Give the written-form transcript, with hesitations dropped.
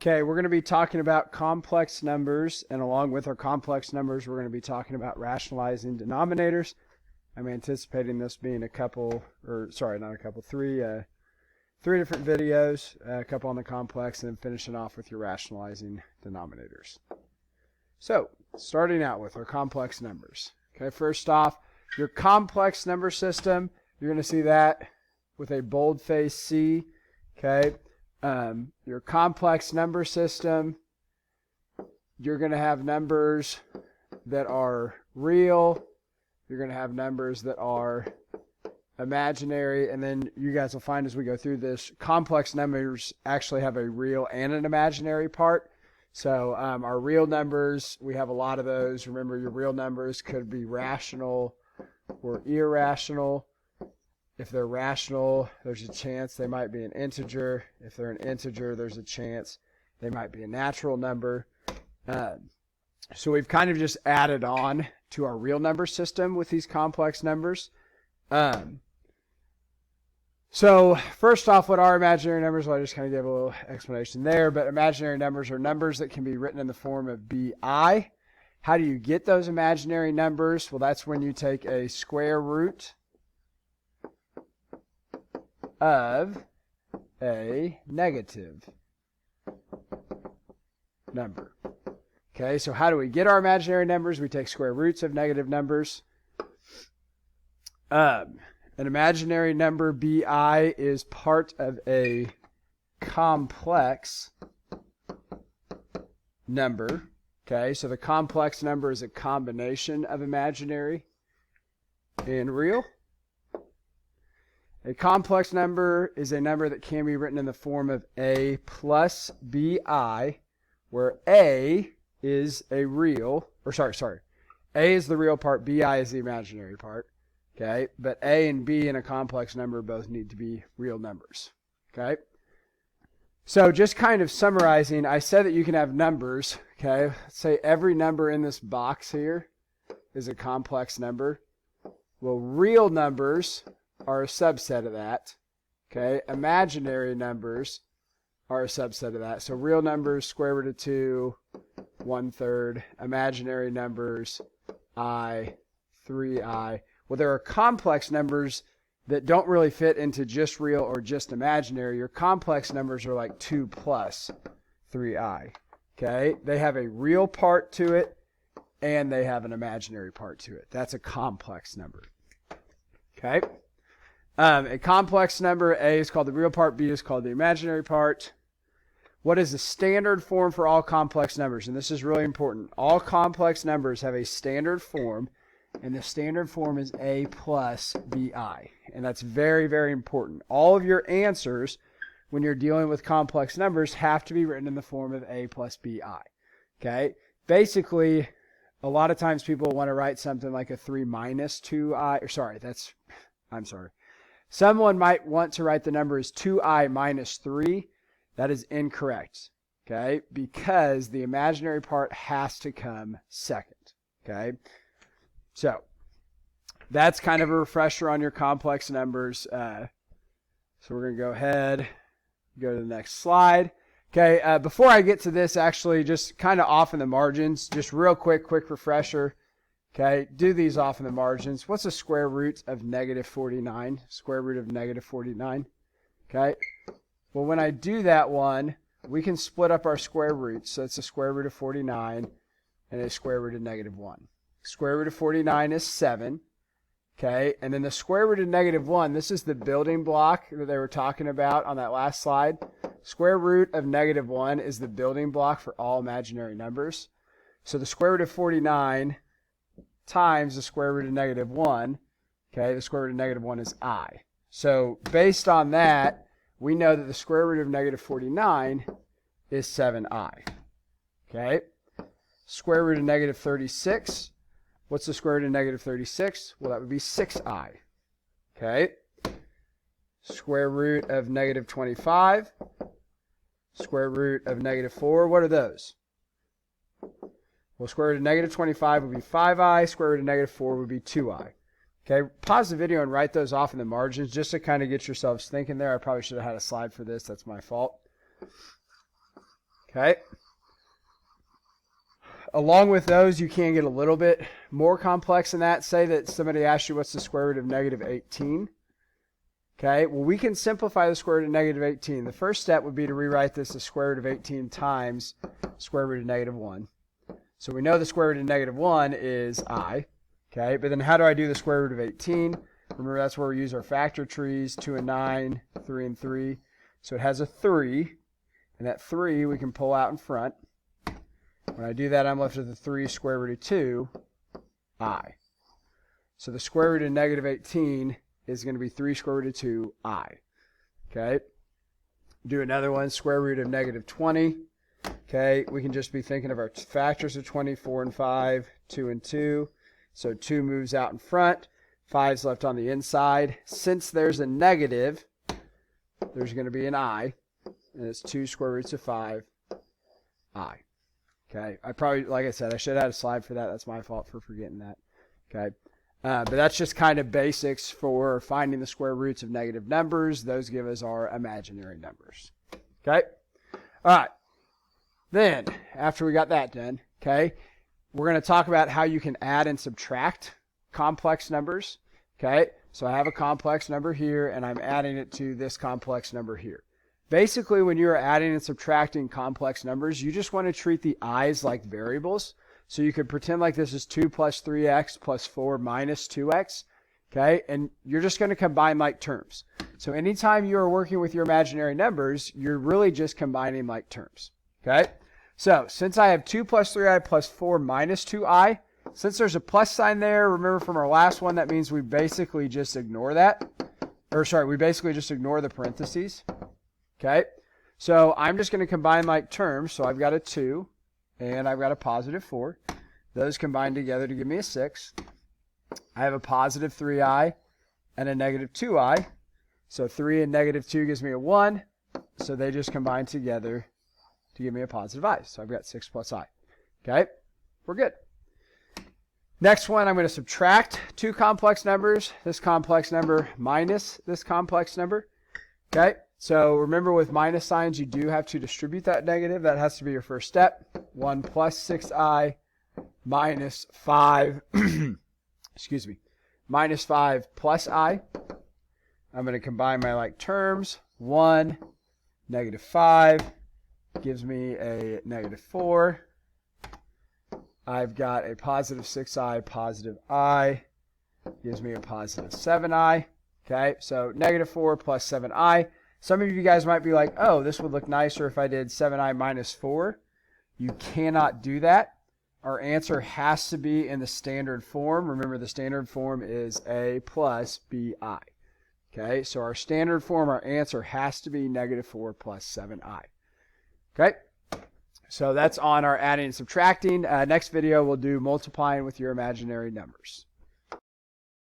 Okay, we're going to be talking about complex numbers, and along with our complex numbers, we're going to be talking about rationalizing denominators. I'm anticipating this being three different videos, a couple on the complex, and then finishing off with your rationalizing denominators. So, starting out with our complex numbers. Okay, first off, your complex number system, you're going to see that with a boldface C. Okay. Your complex number system, you're going to have numbers that are real, you're going to have numbers that are imaginary, and then you guys will find as we go through this, complex numbers actually have a real and an imaginary part. So our real numbers, we have a lot of those. Remember, your real numbers could be rational or irrational. If they're rational, there's a chance they might be an integer. If they're an integer, there's a chance they might be a natural number. So we've kind of just added on to our real number system with these complex numbers. So first off, what are imaginary numbers? Well, I just kind of gave a little explanation there, but imaginary numbers are numbers that can be written in the form of BI. How do you get those imaginary numbers? Well, that's when you take a square root of a negative number. Okay, so how do we get our imaginary numbers? We take square roots of negative numbers. An imaginary number, BI, is part of a complex number. Okay, so the complex number is a combination of imaginary and real. A complex number is a number that can be written in the form of A plus BI, where A is a real, A is the real part, BI is the imaginary part. Okay, but A and B in a complex number both need to be real numbers. Okay, so just kind of summarizing, I said that you can have numbers. Okay, let's say every number in this box here is a complex number. Well, real numbers are a subset of that. Okay, imaginary numbers are a subset of that. So real numbers, square root of 2, 1/3. Imaginary numbers, I, 3i. Well, there are complex numbers that don't really fit into just real or just imaginary. Your complex numbers are like 2 plus 3i. Okay, they have a real part to it and they have an imaginary part to it. That's a complex number. Okay. A complex number, A is called the real part, B is called the imaginary part. What is the standard form for all complex numbers? And this is really important. All complex numbers have a standard form, and the standard form is A plus BI. And that's very, very important. All of your answers, when you're dealing with complex numbers, have to be written in the form of A plus BI. Okay? Basically, a lot of times people want to write something like a 3 minus 2i, Someone might want to write the number as 2i minus 3. That is incorrect, okay? Because the imaginary part has to come second, okay? So that's kind of a refresher on your complex numbers. So we're going to go ahead, go to the next slide. Okay, before I get to this, actually, just kind of off in the margins, just real quick refresher. Okay, do these off in the margins. What's the square root of negative 49? Square root of negative 49. Okay, well, when I do that one, we can split up our square roots. So it's a square root of 49 and a square root of negative 1. Square root of 49 is 7. Okay, and then the square root of negative 1, this is the building block that they were talking about on that last slide. Square root of negative 1 is the building block for all imaginary numbers. So the square root of 49 times the square root of negative 1, okay, the square root of negative 1 is I. So based on that, we know that the square root of negative 49 is 7i. Okay, square root of negative 36, what's the square root of negative 36? Well, that would be 6i. Okay, square root of negative 25, square root of negative 4, what are those? Well, square root of negative 25 would be 5i. Square root of negative 4 would be 2i. Okay, pause the video and write those off in the margins just to kind of get yourselves thinking there. I probably should have had a slide for this. That's my fault. Okay. Along with those, you can get a little bit more complex than that. Say that somebody asks you what's the square root of negative 18. Okay, well, we can simplify the square root of negative 18. The first step would be to rewrite this as square root of 18 times square root of negative 1. So we know the square root of negative 1 is I. Okay, but then how do I do the square root of 18? Remember, that's where we use our factor trees, 2 and 9, 3 and 3. So it has a 3, and that 3 we can pull out in front. When I do that, I'm left with the 3 square root of 2, I. So the square root of negative 18 is going to be 3 square root of 2, I. Okay? Do another one, square root of negative 20. Okay, we can just be thinking of our factors of 20, 4 and 5, 2 and 2. So 2 moves out in front, 5's left on the inside. Since there's a negative, there's going to be an I, and it's 2 square roots of 5, I. Okay, I probably, like I said, I should have had a slide for that. That's my fault for forgetting that. Okay, but that's just kind of basics for finding the square roots of negative numbers. Those give us our imaginary numbers. Okay, all right. Then, after we got that done, okay, we're going to talk about how you can add and subtract complex numbers. Okay, so I have a complex number here, and I'm adding it to this complex number here. Basically, when you're adding and subtracting complex numbers, you just want to treat the i's like variables. So you could pretend like this is 2 plus 3x plus 4 minus 2x. Okay, and you're just going to combine like terms. So anytime you're working with your imaginary numbers, you're really just combining like terms. Okay, so since I have 2 plus 3i plus 4 minus 2i, since there's a plus sign there, remember from our last one, that means we basically just ignore that. Or sorry, we basically just ignore the parentheses. Okay, so I'm just going to combine like terms. So I've got a 2 and I've got a positive 4. Those combine together to give me a 6. I have a positive 3i and a negative 2i. So 3 and negative 2 gives me a 1. So they just combine together to give me a positive I. So I've got 6 plus I. Okay, we're good. Next one, I'm going to subtract two complex numbers. This complex number minus this complex number. Okay, so remember with minus signs, you do have to distribute that negative. That has to be your first step. 1 plus 6i minus 5, excuse me, minus 5 plus I. I'm going to combine my like terms. 1, negative 5 gives me a negative 4. I've got a positive 6i, positive I gives me a positive 7i. Okay, so negative 4 plus 7i. Some of you guys might be like, oh, this would look nicer if I did 7i minus 4. You cannot do that. Our answer has to be in the standard form. Remember, the standard form is a plus bi. Okay, so our standard form, our answer has to be negative 4 plus 7i. Okay, so that's on our adding and subtracting. Next video, we'll do multiplying with your imaginary numbers.